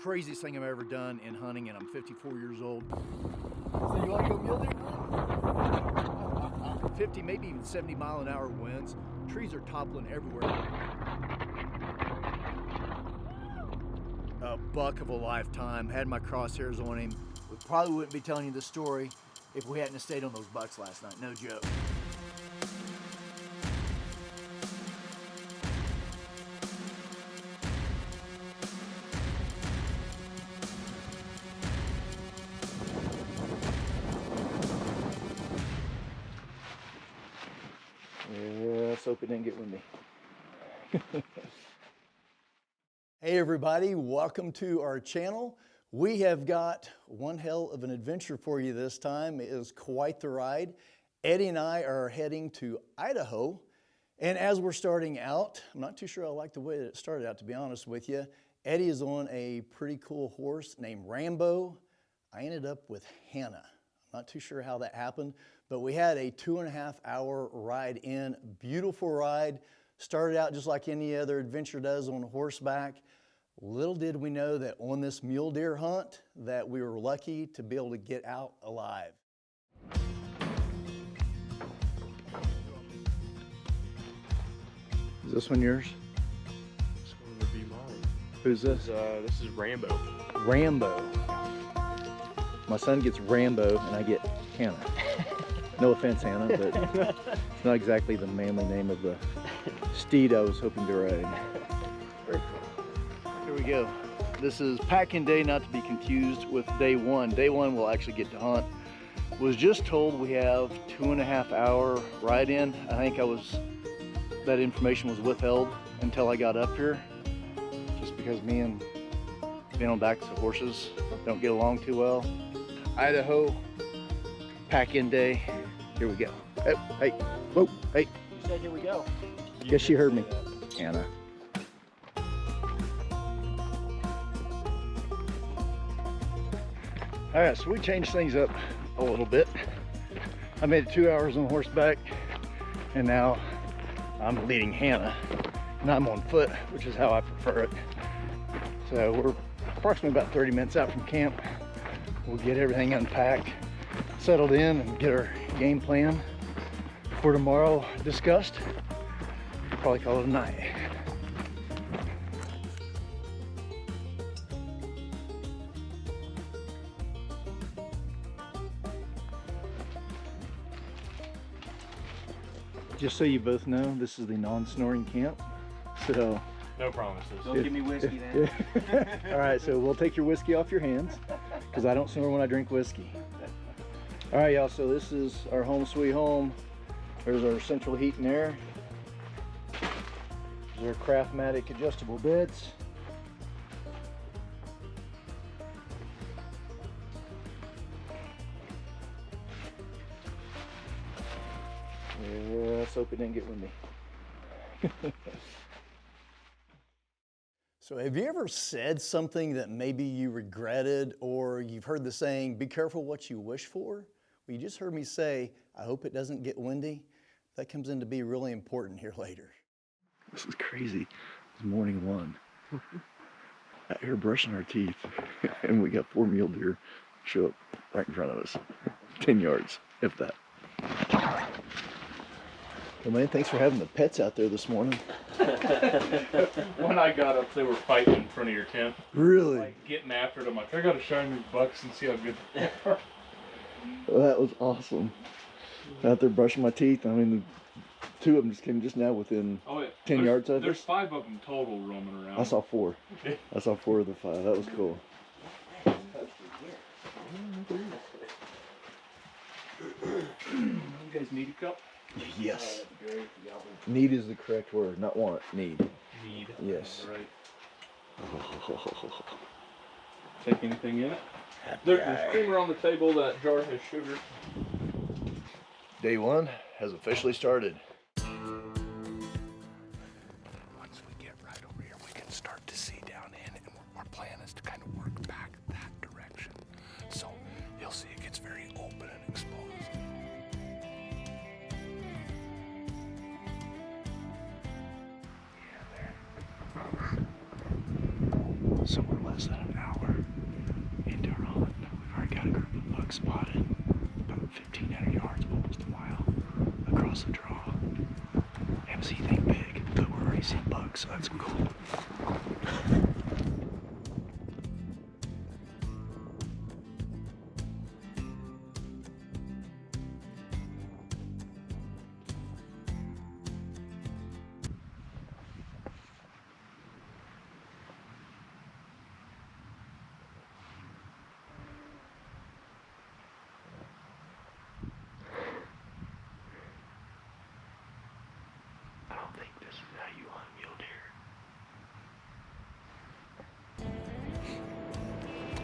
craziest thing I've ever done in hunting, and I'm 54 years old. So you want to go mule deer hunting? 50, maybe even 70 mile an hour winds. Trees are toppling everywhere. A buck of a lifetime. Had my crosshairs on him. We probably wouldn't be telling you this story if we hadn't stayed on those bucks last night. No joke. Yeah, let's hope it didn't get windy. Hey everybody, welcome to our channel. We have got one hell of an adventure for you this time. It is quite the ride. Eddie and I are heading to Idaho. And as we're starting out, I'm not too sure I like the way that it started out, to be honest with you. Eddie is on a pretty cool horse named Rambo. I ended up with Hannah. I'm not too sure how that happened, but we had a 2.5 hour ride in. Beautiful ride. Started out just like any other adventure does on horseback. Little did we know that on this mule deer hunt that we were lucky to be able to get out alive. Is this one yours? This one would be mine. Who's this? This is Rambo. Rambo. My son gets Rambo and I get Hannah. No offense, Hannah, but it's not exactly the manly name of the steed I was hoping to ride. Very cool. Here we go. This is pack-in day, not to be confused with day one. Day one we'll actually get to hunt. Was just told we have 2.5 hour ride in. I think that information was withheld until I got up here, just because me and being on backs of horses don't get along too well. Idaho, pack-in day. Here we go. Oh, hey, whoa, hey. You said here we go. Guess she heard me. Hannah. All right, so we changed things up a little bit. I made it 2 hours on horseback, and now I'm leading Hannah, and I'm on foot, which is how I prefer it. So we're approximately about 30 minutes out from camp. We'll get everything unpacked, settled in, and get our game plan for tomorrow discussed. Probably call it a night. Just so you both know, this is the non-snoring camp. So No promises. Don't give me whiskey then. all right, so we'll take your whiskey off your hands because I don't snore when I drink whiskey. All right, y'all, so this is our home sweet home. There's our central heat and air. There's our Craftmatic adjustable beds. Yeah, let's hope it didn't get windy. So have you ever said something that maybe you regretted, or you've heard the saying, be careful what you wish for? Well, you just heard me say, I hope it doesn't get windy. That comes in to be really important here later. This is crazy. It's morning one. Out here brushing our teeth, and we got 4 mule deer show up right in front of us. 10 yards, if that. Well, man, thanks for having the pets out there this morning. When I got up, they were fighting in front of your tent. Really? Like getting after it. I'm like, I gotta shine these bucks and see how good they are. Well, that was awesome. Out there brushing my teeth. I mean, the 2 of them just came just now within 10 yards of us. There's 5 of them total roaming around. I saw 4. I saw 4 of the 5. That was cool. You guys need a cup? Yes. Need is the correct word, not want. Need. Need. Yes. Right. Take anything in it? There's a steamer on the table. That jar has sugar. Day one has officially started. Once we get right over here, we can start to see down in, and our plan is to kind of work back that direction. So you'll see it gets very open and exposed. So we're less than an hour buck spotted about 1,500 yards, almost a mile across the draw. Haven't seen anything big, but we're already seeing bucks, so that's cool. I don't think this is how you hunt mule deer.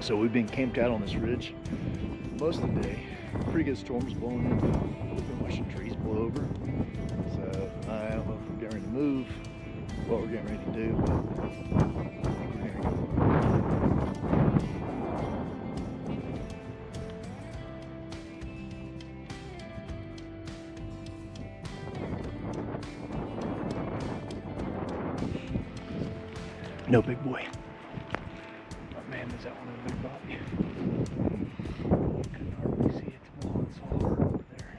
So we've been camped out on this ridge most of the day. Pretty good storms blowing in. We've been watching trees blow over. So I don't know if we're getting ready to move, what we're getting ready to do, but I think we're gonna go. No big boy. Oh man, is that one of the big body? Couldn't hardly see it. Oh, it's all hard over there.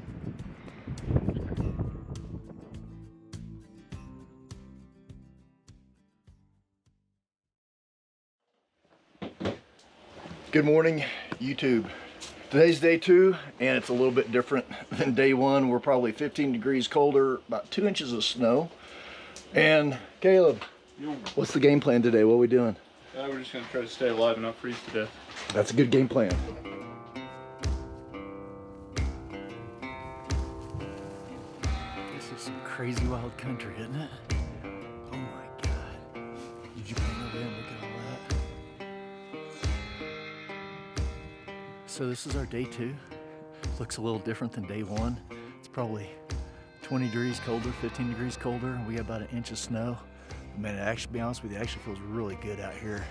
Good morning, YouTube. Today's day 2, and it's a little bit different than day 1. We're probably 15 degrees colder, about 2 inches of snow. And Caleb, what's the game plan today? What are we doing? We're just going to try to stay alive and not freeze to death. That's a good game plan. This is some crazy wild country, isn't it? Oh my God. Did you come over here and look at all that? So this is our day 2. Looks a little different than day 1. It's probably 20 degrees colder, 15 degrees colder. We got about 1 inch of snow. Man, actually, to be honest with you, it actually feels really good out here.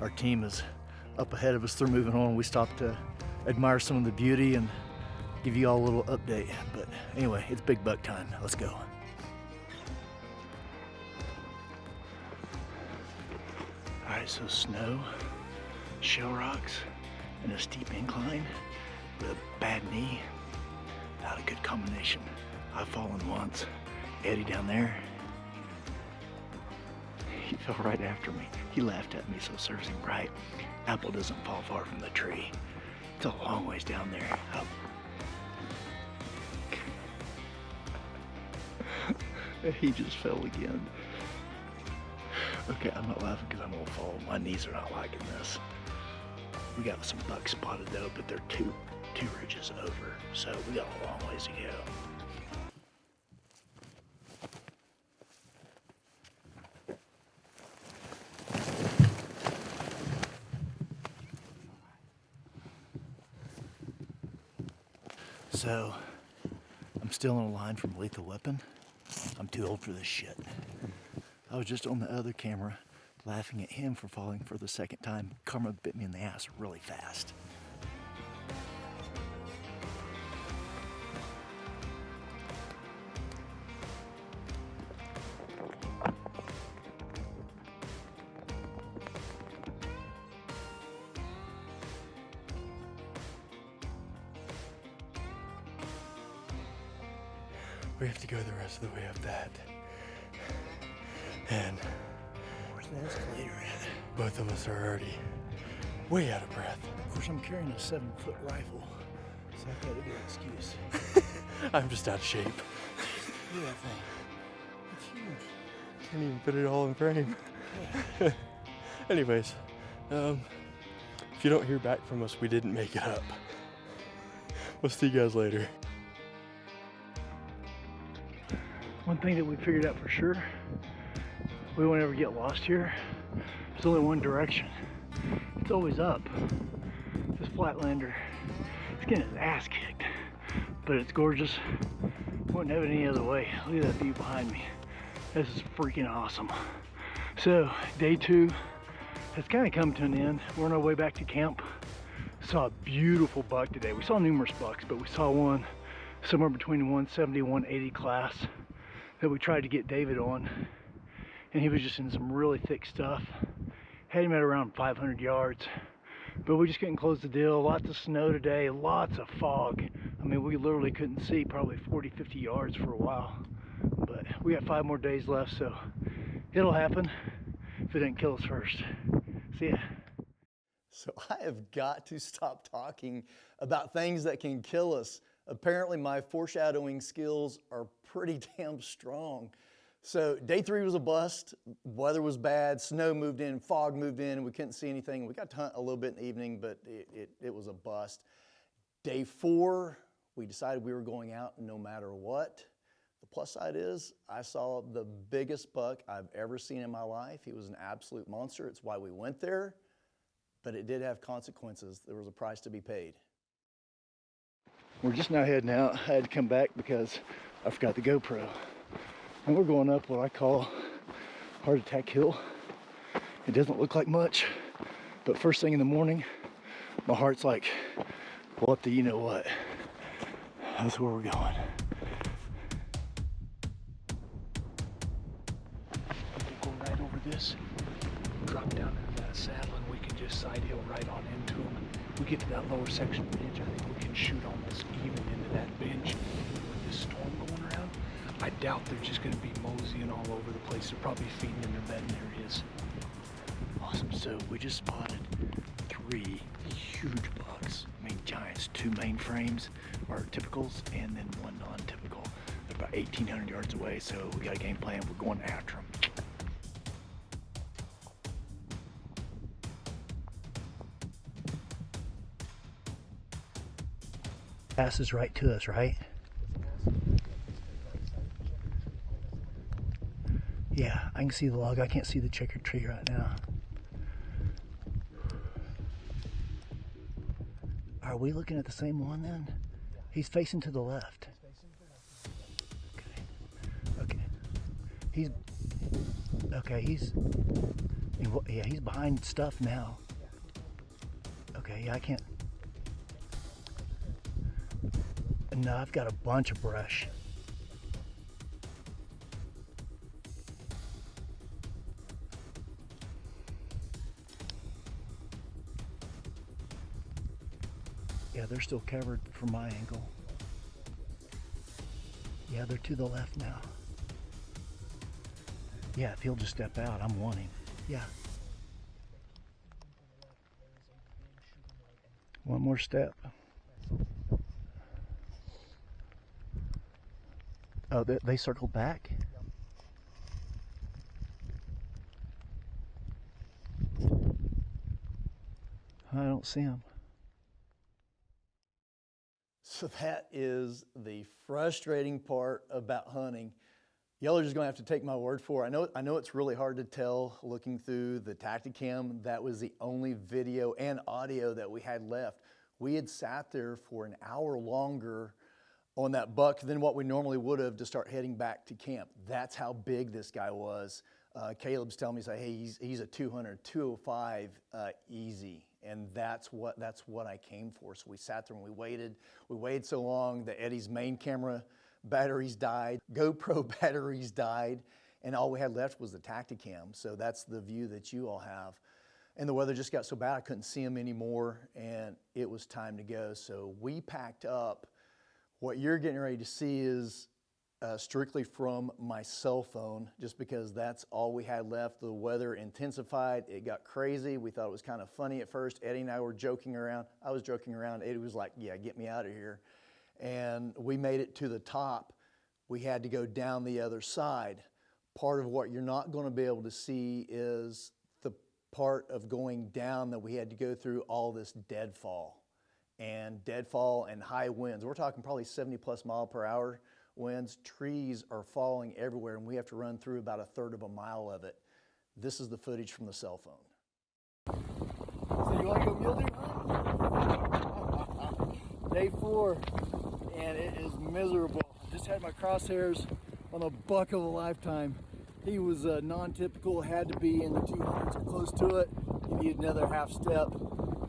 Our team is up ahead of us. They're moving on. We stopped to admire some of the beauty and give you all a little update. But anyway, it's big buck time. Let's go. All right, so snow, shell rocks, and a steep incline with a bad knee. Not a good combination. I've fallen once. Eddie down there, he fell right after me. He laughed at me, so it serves him right. Apple doesn't fall far from the tree. It's a long ways down there. Up. He just fell again. Okay, I'm not laughing because I'm gonna fall. My knees are not liking this. We got some bucks spotted though, but they're two ridges over, so we got a long ways to go. So, I'm still in a line from Lethal Weapon. I'm too old for this shit. I was just on the other camera laughing at him for falling for the second time. Karma bit me in the ass really fast. We have to go the rest of the way up that. And Where's the escalator at? both of us are already way out of breath. Of course, I'm carrying a 7-foot rifle, so I've got a good excuse. I'm just out of shape. Look at that thing. It's huge. Can't even put it all in frame. Anyways, if you don't hear back from us, we didn't make it up. We'll see you guys later. One thing that we figured out for sure, we won't ever get lost here. There's only one direction. It's always up. This Flatlander, he's getting his ass kicked, but it's gorgeous. Wouldn't have it any other way. Look at that view behind me. This is freaking awesome. So, day 2 has kind of come to an end. We're on our way back to camp. Saw a beautiful buck today. We saw numerous bucks, but we saw one somewhere between the 170 and 180 class that we tried to get David on, and he was just in some really thick stuff. Had him at around 500 yards. but we just couldn't close the deal. Lots of snow today, lots of fog. I mean, we literally couldn't see probably 40-50 yards for a while, but we got 5 more days left, so it'll happen if it didn't kill us first. See ya. So I have got to stop talking about things that can kill us. Apparently my foreshadowing skills are pretty damn strong. So day 3 was a bust. Weather was bad, snow moved in, fog moved in, and we couldn't see anything. We got to hunt a little bit in the evening, but it was a bust. Day 4, we decided we were going out no matter what. The plus side is I saw the biggest buck I've ever seen in my life. He was an absolute monster. It's why we went there. But it did have consequences. There was a price to be paid. We're just now heading out. I had to come back because I forgot the GoPro. And we're going up what I call Heart Attack Hill. It doesn't look like much, but first thing in the morning, my heart's like, what the you know what? That's where we're going. We'll go right over this, drop down into that saddle, and we can just side hill right on into them. We get to that lower section of the bench, I think we can shoot almost even into that bench. With this storm going around, I doubt they're just going to be moseying all over the place. They're probably feeding in their bedding areas. Awesome. So we just spotted 3 huge bucks. I mean, giants. 2 main frames are typicals, and then 1 non-typical. They're about 1,800 yards away, so we got a game plan. We're going after them. Passes right to us, right? Yeah, I can see the log. I can't see the checkered tree right now. Are we looking at the same one then? He's facing to the left. Okay. He's yeah, he's behind stuff now. Okay, yeah, I can't. No, I've got a bunch of brush. Yeah, they're still covered from my angle. Yeah, they're to the left now. Yeah, if he'll just step out, I'm wanting. Yeah. One more step. Oh, they circled back? I don't see them. So that is the frustrating part about hunting. Y'all are just gonna have to take my word for it. I know it's really hard to tell looking through the Tacticam. That was the only video and audio that we had left. We had sat there for an hour longer on that buck than what we normally would have to start heading back to camp. That's how big this guy was. Caleb's telling me, he's like, hey, he's a 200, 205 easy. And that's what I came for. So we sat there and we waited. We waited so long that Eddie's main camera batteries died, GoPro batteries died, and all we had left was the Tacticam. So that's the view that you all have. And the weather just got so bad I couldn't see him anymore, and it was time to go. So we packed up. What you're getting ready to see is strictly from my cell phone, just because that's all we had left. The weather intensified, it got crazy. We thought it was kind of funny at first. Eddie and I were joking around. I was joking around. Eddie was like, yeah, get me out of here. And we made it to the top. We had to go down the other side. Part of what you're not going to be able to see is the part of going down that we had to go through all this deadfall. And deadfall and high winds. We're talking probably 70+ mile per hour winds. Trees are falling everywhere, and we have to run through about 1/3 of a mile of it. This is the footage from the cell phone. So you want to go mule deer hunting? Day 4, and it is miserable. I just had my crosshairs on a buck of a lifetime. He was non-typical, had to be in the 200s or close to it. You need another half step.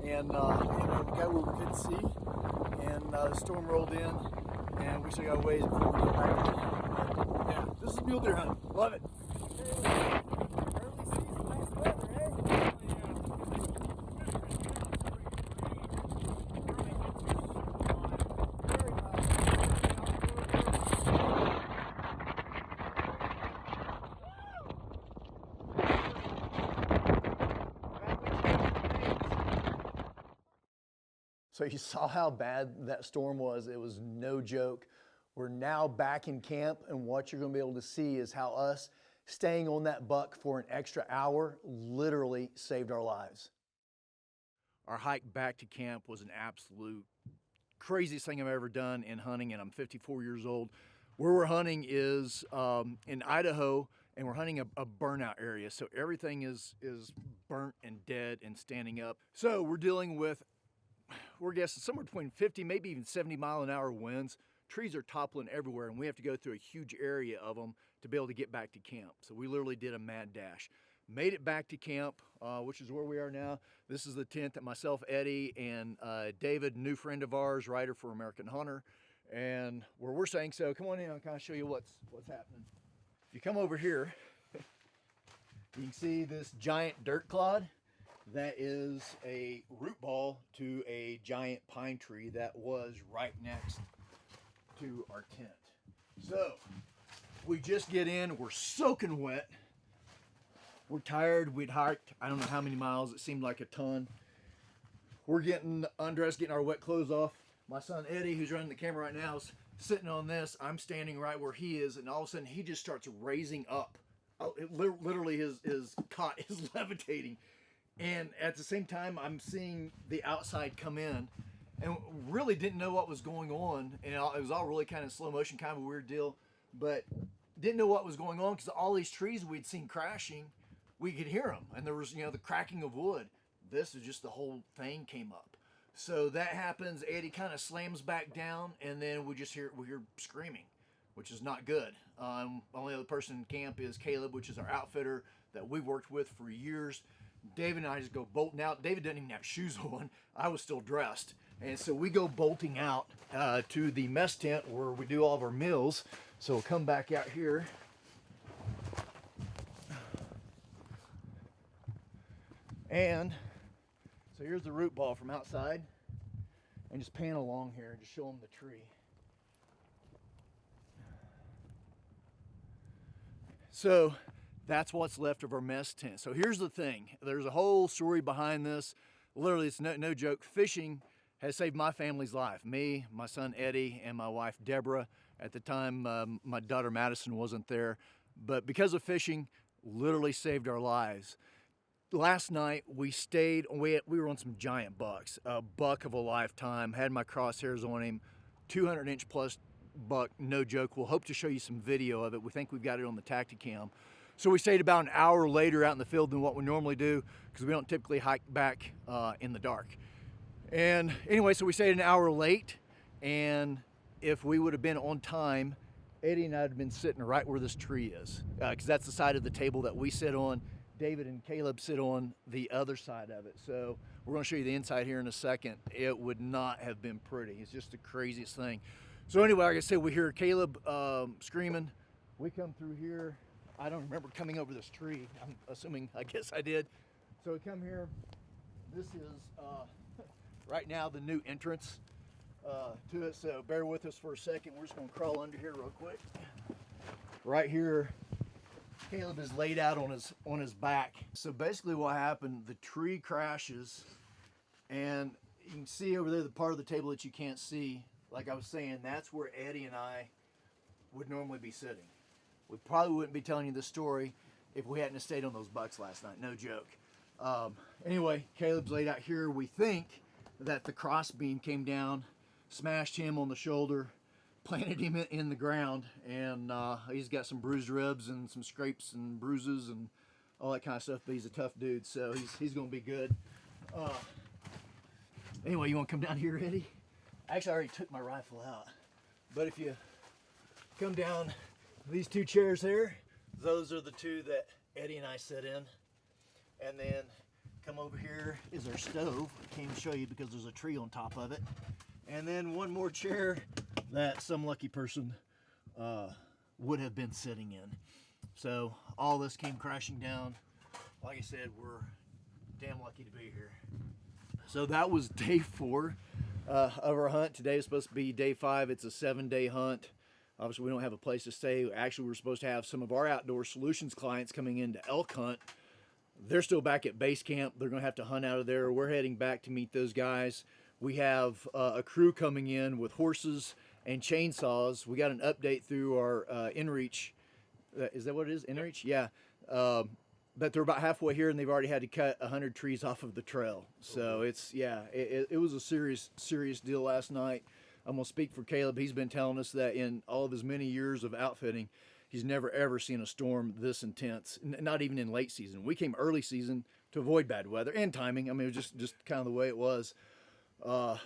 And we got where we couldn't see, and the storm rolled in, and we still got a ways before we get back to camp. Yeah, this is mule deer hunting. Love it. Early season, nice weather, eh? So you saw how bad that storm was. It was no joke. We're now back in camp, and what you're gonna be able to see is how us staying on that buck for an extra hour literally saved our lives. Our hike back to camp was an absolute craziest thing I've ever done in hunting, and I'm 54 years old. Where we're hunting is in Idaho, and we're hunting a burnout area. So everything is burnt and dead and standing up. So we're dealing with, we're guessing somewhere between 50, maybe even 70-mile-an-hour winds. Trees are toppling everywhere, and we have to go through a huge area of them to be able to get back to camp. So we literally did a mad dash. Made it back to camp, which is where we are now. This is the tent that myself, Eddie, and David, new friend of ours, writer for American Hunter, and where we're staying. So come on in, I'll kind of show you what's happening. If you come over here, you can see this giant dirt clod. That is a root ball to a giant pine tree that was right next to our tent. So we just get in, we're soaking wet. We're tired. We'd hiked, I don't know how many miles, it seemed like a ton. We're getting undressed, getting our wet clothes off. My son Eddie, who's running the camera right now, is sitting on this. I'm standing right where he is, and all of a sudden he just starts raising up. Oh, literally his cot is levitating. And at the same time, I'm seeing the outside come in, and really didn't know what was going on. And it was all really kind of slow motion, kind of a weird deal, but didn't know what was going on because all these trees we'd seen crashing, we could hear them, and there was, you know, the cracking of wood. This is just the whole thing came up. So that happens. Eddie kind of slams back down, and then we hear screaming, which is not good. Only other person in camp is Caleb, which is our outfitter that we've worked with for years. David and I just go bolting out. David didn't even have shoes on. I was still dressed. And so we go bolting out to the mess tent where we do all of our meals. So we'll come back out here. And so here's the root ball from outside. And just pan along here and just show them the tree. So that's what's left of our mess tent. So here's the thing. There's a whole story behind this. Literally, it's no joke. Fishing has saved my family's life. Me, my son Eddie, and my wife Deborah. At the time, my daughter Madison wasn't there. But because of fishing, literally saved our lives. Last night we were on some giant bucks, a buck of a lifetime, had my crosshairs on him, 200-inch plus buck, no joke. We'll hope to show you some video of it. We think we've got it on the Tacticam. So we stayed about an hour later out in the field than what we normally do because we don't typically hike back in the dark. And anyway, so we stayed an hour late, and if we would have been on time, Eddie and I would have been sitting right where this tree is because that's the side of the table that we sit on. David and Caleb sit on the other side of it. So we're going to show you the inside here in a second. It would not have been pretty. It's just the craziest thing. So anyway, like I said, we hear Caleb screaming. We come through here. I don't remember coming over this tree. I'm assuming, I guess I did. So we come here. This is right now the new entrance to it. So bear with us for a second. We're just going to crawl under here real quick. Right here, Caleb is laid out on his back. So basically what happened, the tree crashes, and you can see over there the part of the table that you can't see. Like I was saying, that's where Eddie and I would normally be sitting. We probably wouldn't be telling you this story if we hadn't stayed on those bucks last night, no joke. Anyway, Caleb's laid out here. We think that the crossbeam came down, smashed him on the shoulder, planted him in the ground, and he's got some bruised ribs and some scrapes and bruises and all that kind of stuff, but he's a tough dude, so he's gonna be good. Anyway, you wanna come down here, Eddie? Actually, I already took my rifle out, but if you come down these two chairs here, those are the two that Eddie and I sit in, and then come over here is our stove. I can't even show you because there's a tree on top of it, and then one more chair that some lucky person would have been sitting in. So all this came crashing down. Like I said, we're damn lucky to be here. So that was day 4 of our hunt. Today is supposed to be day 5. It's a 7-day hunt. Obviously we don't have a place to stay. Actually, we're supposed to have some of our outdoor solutions clients coming in to elk hunt. They're still back at base camp. They're gonna have to hunt out of there. We're heading back to meet those guys. We have a crew coming in with horses and chainsaws. We got an update through our inReach. Is that what it is? inReach? Yeah. But they're about halfway here, and they've already had to cut 100 trees off of the trail. So it was a serious deal last night. I'm gonna speak for Caleb. He's been telling us that in all of his many years of outfitting, he's never ever seen a storm this intense. Not even in late season. We came early season to avoid bad weather and timing. I mean, it was just kind of the way it was. But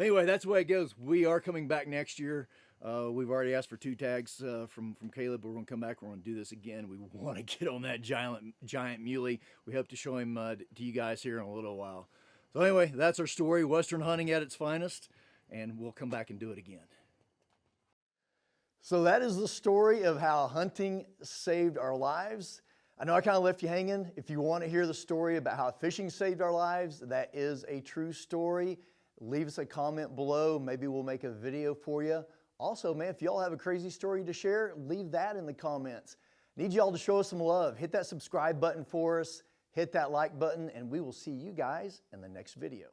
anyway, that's the way it goes. We are coming back next year. We've already asked for 2 tags from Caleb. We're going to come back. We're going to do this again. We want to get on that giant muley. We hope to show him to you guys here in a little while. So anyway, that's our story, Western hunting at its finest, and we'll come back and do it again. So that is the story of how hunting saved our lives. I know I kind of left you hanging. If you want to hear the story about how fishing saved our lives, that is a true story. Leave us a comment below. Maybe we'll make a video for you. Also, man, if y'all have a crazy story to share, leave that in the comments. Need y'all to show us some love. Hit that subscribe button for us. Hit that like button, and we will see you guys in the next video.